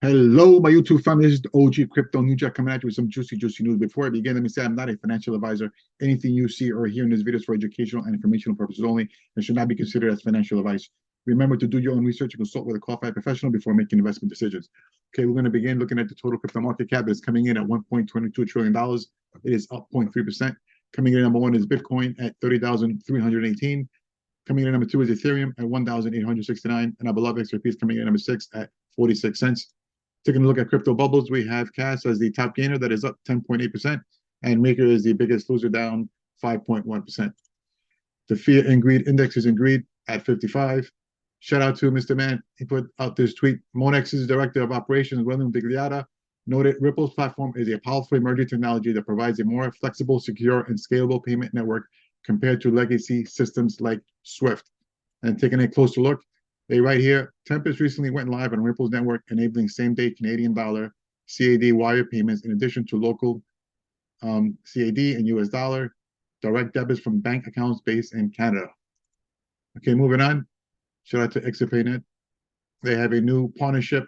Hello, my YouTube family. This is the OG Crypto Ninja coming at you with some juicy news. Before I begin, let me say I'm not a financial advisor. Anything you see or hear in this video is for educational and informational purposes only and should not be considered as financial advice. Remember to do your own research and consult with a qualified professional before making investment decisions. Okay, we're going to begin looking at the total crypto market cap that's coming in at $1.22 trillion. It is up 0.3%. Coming in at number one is Bitcoin at 30,318. Coming in at number two is Ethereum at 1,869. And our beloved XRP is coming in at number 6 at 46 cents. Taking a look at crypto bubbles, we have Cash as the top gainer that is up 10.8%, and Maker is the biggest loser, down 5.1%. The Fear and Greed Index is in greed at 55. Shout out to Mr. Man. He put out this tweet. Monex's Director of Operations, William Bigliotta, noted Ripple's platform is a powerful emerging technology that provides a more flexible, secure, and scalable payment network compared to legacy systems like SWIFT. And taking a closer look, they write here, Tempest recently went live on Ripple's network, enabling same-day Canadian dollar CAD wire payments in addition to local CAD and US dollar direct debits from bank accounts based in Canada. Okay, moving on. Shout out to XRPAYNET. They have a new partnership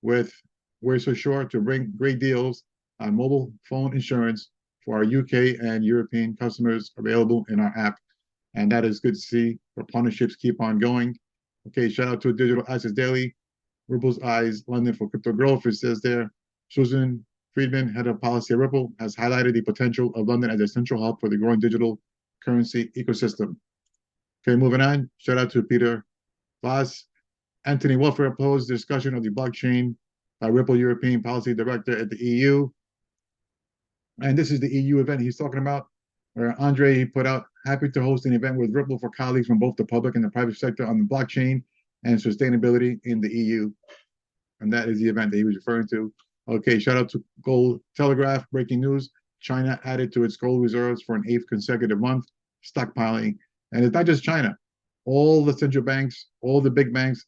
with We're So Sure to bring great deals on mobile phone insurance for our UK and European customers available in our app. And that is good to see. The partnerships keep on going. Okay, shout out to Digital Assets Daily, Ripple's Eyes, London for Crypto Growth. It says there, Susan Friedman, head of policy at Ripple, has highlighted the potential of London as a central hub for the growing digital currency ecosystem. Okay, moving on. Shout out to Peter Voss. Anthony Welfare opposed discussion of the blockchain by Ripple European Policy Director at the EU. And this is the EU event he's talking about, where Andre, he put out, happy to host an event with Ripple for colleagues from both the public and the private sector on the blockchain and sustainability in the EU. And that is the event that he was referring to. Okay, shout out to Gold Telegraph, breaking news. China added to its gold reserves for an 8th consecutive month, stockpiling. And it's not just China. All the central banks, all the big banks,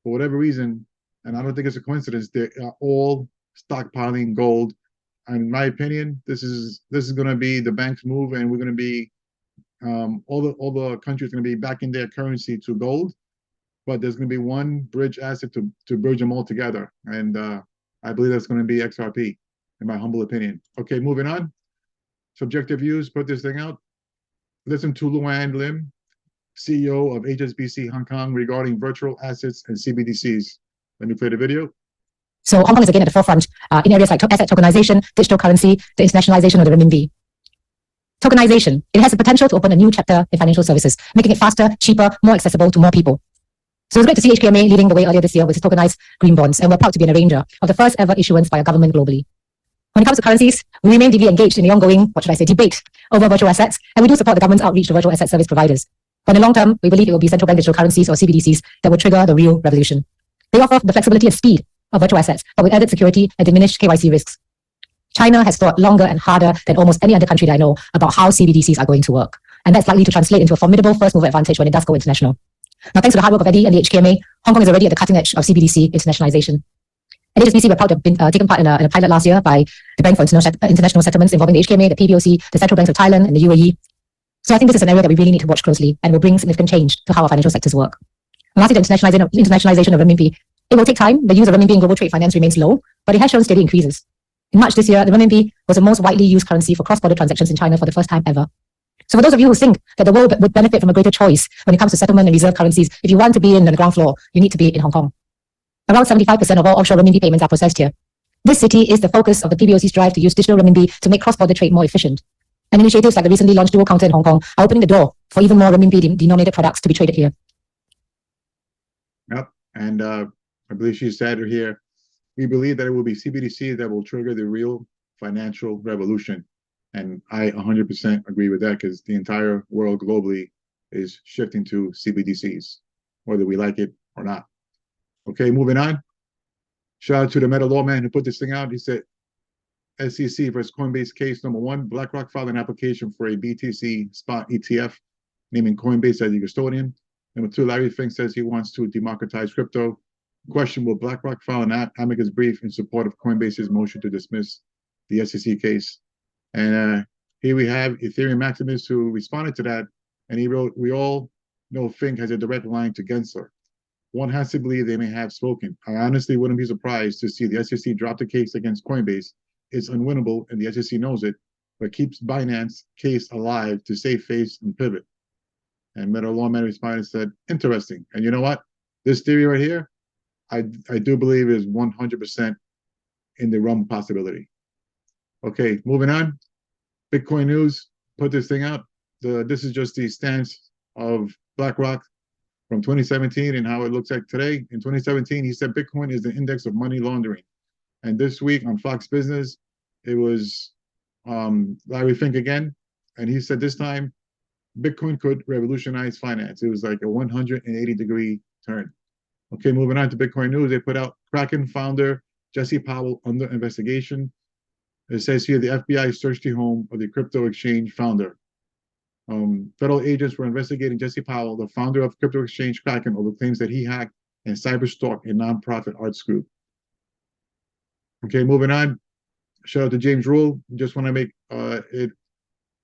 for whatever reason, and I don't think it's a coincidence, they are all stockpiling gold. And in my opinion, this is going to be the bank's move, and we're going to be all the countries going to be backing their currency to gold, but there's going to be one bridge asset to bridge them all together, and I believe that's going to be XRP, in my humble opinion. Okay, moving on. Subjective views. Put this thing out. Listen to Luan Lim, CEO of HSBC Hong Kong, regarding virtual assets and CBDCs. Let me play the video. So Hong Kong is again at the forefront in areas like asset tokenization, digital currency, the internationalization of the renminbi. Tokenization, it has the potential to open a new chapter in financial services, making it faster, cheaper, more accessible to more people. So it's great to see HKMA leading the way earlier this year with its tokenized green bonds, and we're proud to be an arranger of the first ever issuance by a government globally. When it comes to currencies, we remain deeply engaged in the ongoing, debate over virtual assets, and we do support the government's outreach to virtual asset service providers. But in the long term, we believe it will be central bank digital currencies or CBDCs that will trigger the real revolution. They offer the flexibility and speed of virtual assets, but with added security and diminished KYC risks. China has thought longer and harder than almost any other country that I know about how CBDCs are going to work. And that's likely to translate into a formidable first mover advantage when it does go international. Now, thanks to the hard work of Eddie and the HKMA, Hong Kong is already at the cutting edge of CBDC internationalization. At HSBC, we're proud to have been taken part in a pilot last year by the Bank for International Settlements involving the HKMA, the PBOC, the central banks of Thailand and the UAE. So I think this is an area that we really need to watch closely and will bring significant change to how our financial sectors work. And lastly, the internationalization of renminbi. It will take time. The use of renminbi in global trade finance remains low, but it has shown steady increases. In March this year, the renminbi was the most widely used currency for cross-border transactions in China for the first time ever. So for those of you who think that the world would benefit from a greater choice when it comes to settlement and reserve currencies, if you want to be in the ground floor, you need to be in Hong Kong. Around 75% of all offshore renminbi payments are processed here. This city is the focus of the PBOC's drive to use digital renminbi to make cross-border trade more efficient. And initiatives like the recently launched dual counter in Hong Kong are opening the door for even more renminbi denominated products to be traded here. Yep, and I believe she said here, we believe that it will be CBDC that will trigger the real financial revolution. And I 100% agree with that, because the entire world globally is shifting to CBDCs, whether we like it or not. Okay, moving on. Shout out to the Meta lawman who put this thing out. He said, SEC versus Coinbase case number 1, BlackRock filed an application for a BTC spot ETF, naming Coinbase as the custodian. Number 2, Larry Fink says he wants to democratize crypto. Question, will BlackRock file an amicus brief in support of Coinbase's motion to dismiss the SEC case? And here we have Ethereum Maximus who responded to that, and he wrote, we all know Fink has a direct line to Gensler. one has to believe they may have spoken. I honestly wouldn't be surprised to see the SEC drop the case against Coinbase. It's unwinnable, and the SEC knows it, but keeps Binance case alive to save face and pivot. And Metal Lawman responded and said, interesting. And you know what? This theory right here, I do believe is 100% in the realm of possibility. Okay, moving on. Bitcoin News put this thing out. This is just the stance of BlackRock from 2017 and how it looks like today. In 2017, he said Bitcoin is the index of money laundering. And this week on Fox Business, it was Larry Fink again. And he said this time, Bitcoin could revolutionize finance. It was like a 180-degree turn. Okay, moving on to Bitcoin News. They put out KRAKEN founder Jesse Powell under investigation. It says here the FBI searched the home of the crypto exchange founder. Federal agents were investigating Jesse Powell, the founder of crypto exchange KRAKEN, over claims that he hacked and cyberstalked a nonprofit arts group. Okay, moving on. Shout out to James Rule. Just want to make it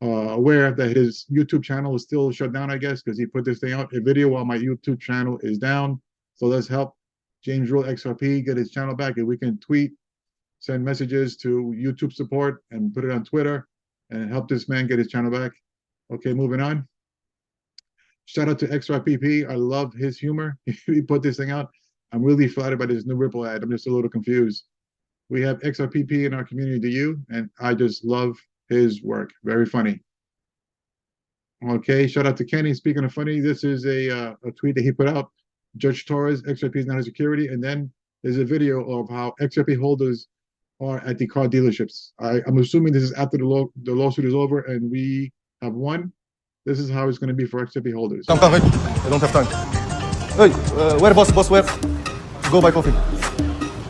aware that his YouTube channel is still shut down, I guess, because he put this thing out, a video while my YouTube channel is down. So let's help James Rule XRP get his channel back. If we can tweet, send messages to YouTube support and put it on Twitter and help this man get his channel back. Okay, moving on. Shout out to XRPP. I love his humor. He put this thing out. I'm really flattered by this new Ripple ad. I'm just a little confused. We have XRPP in our community, do you? And I just love his work. Very funny. Okay, shout out to Kenny. Speaking of funny, this is a tweet that he put out. Judge Torres, XRP is not a security. And then there's a video of how XRP holders are at the car dealerships. I'm assuming this is after the lawsuit is over and we have won. This is how it's going to be for XRP holders. Come, hey. I don't have time. Hey, where boss? Boss, where? Go buy coffee.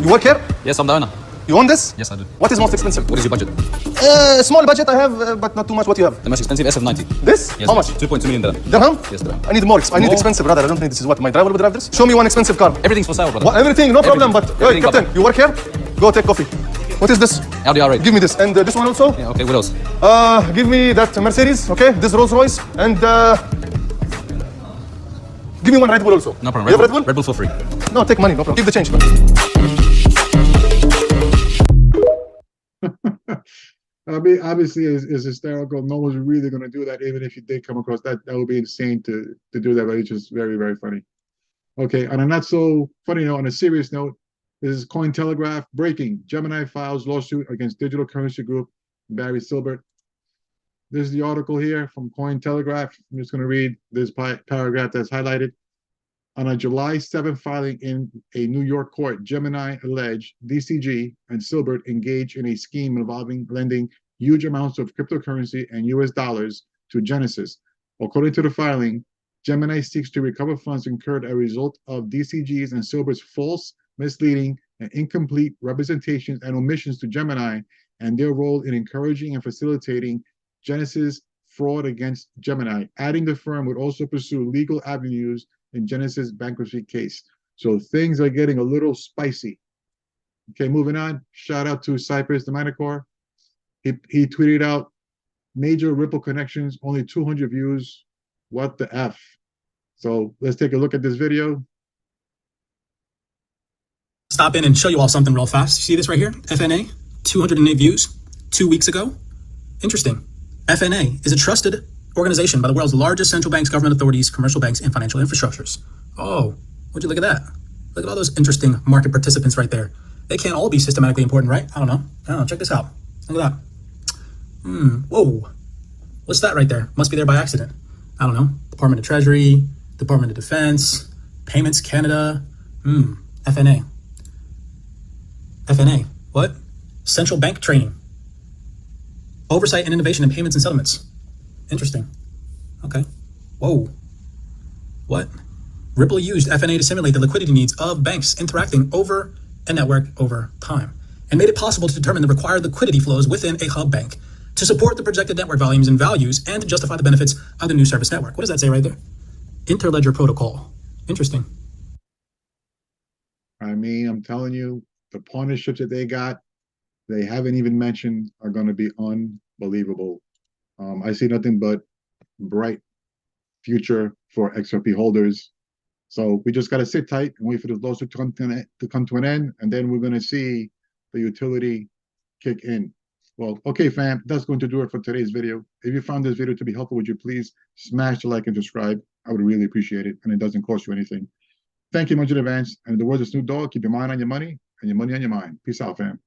You work here? Yes, I'm the owner. You own this? Yes, I do. What is most expensive? What is your budget? Small budget I have, but not too much. What you have? The most expensive SF90. This? Yes, How much? 2.2 million dirham. Dirham? Yes, dirham. I need more. I need More? expensive, brother. I don't need this. Is what? My driver will drive this? Show me one expensive car. Everything's for sale, brother. What, everything, no problem. But hey, Everything, Captain, brother. you work here? Go take coffee. What is this? Audi R8. Give me this. And this one also? Yeah, okay, what else? Give me that Mercedes, okay? This Rolls Royce. And give me one Red Bull also. No problem. You have Red Bull? Red Bull for free. No, take money. No problem. Give the change. I mean, obviously, it's hysterical. No one's really going to do that. Even if you did come across that, that would be insane to do that. But it's just very, very funny. Okay, on a not so funny note, on a serious note, this is Cointelegraph breaking. Gemini files lawsuit against digital currency group Barry Silbert. This is the article here from Cointelegraph. I'm just going to read this paragraph that's highlighted. On a July 7th filing in a New York court, Gemini alleged DCG and Silbert engaged in a scheme involving lending huge amounts of cryptocurrency and US dollars to Genesis. According to the filing, Gemini seeks to recover funds incurred as a result of DCG's and Silbert's false, misleading, and incomplete representations and omissions to Gemini and their role in encouraging and facilitating Genesis fraud against Gemini. Adding the firm would also pursue legal avenues in Genesis bankruptcy case. So things are getting a little spicy. Okay, moving on. Shout out to Cypress the Minotaur. He tweeted out, major Ripple connections, only 200 views. What the F? So let's take a look at this video. Stop in and show you all something real fast. You see this right here? FNA, 208 views 2 weeks ago. Interesting. FNA is a trusted organization by the world's largest central banks, government authorities, commercial banks, and financial infrastructures. Oh, would you look at that? Look at all those interesting market participants right there. They can't all be systematically important, right? I don't know. Check this out. Look at that. Whoa. What's that right there? Must be there by accident. I don't know. Department of Treasury, Department of Defense, Payments Canada. FNA. FNA. What? Central bank training. Oversight and innovation in payments and settlements. Interesting. Okay. Whoa. What? Ripple used FNA to simulate the liquidity needs of banks interacting over a network over time and made it possible to determine the required liquidity flows within a hub bank to support the projected network volumes and values and to justify the benefits of the new service network. What does that say right there? Interledger protocol. Interesting. I mean, I'm telling you, the partnerships that they got, they haven't even mentioned, are going to be unbelievable. I see nothing but bright future for XRP holders. So we just got to sit tight and wait for this lawsuit to come to an end, and then we're going to see the utility kick in. Well, okay, fam, that's going to do it for today's video. If you found this video to be helpful, would you please smash the like and subscribe? I would really appreciate it, and it doesn't cost you anything. Thank you much in advance. And in the words of Snoop Dogg, keep your mind on your money and your money on your mind. Peace out, fam.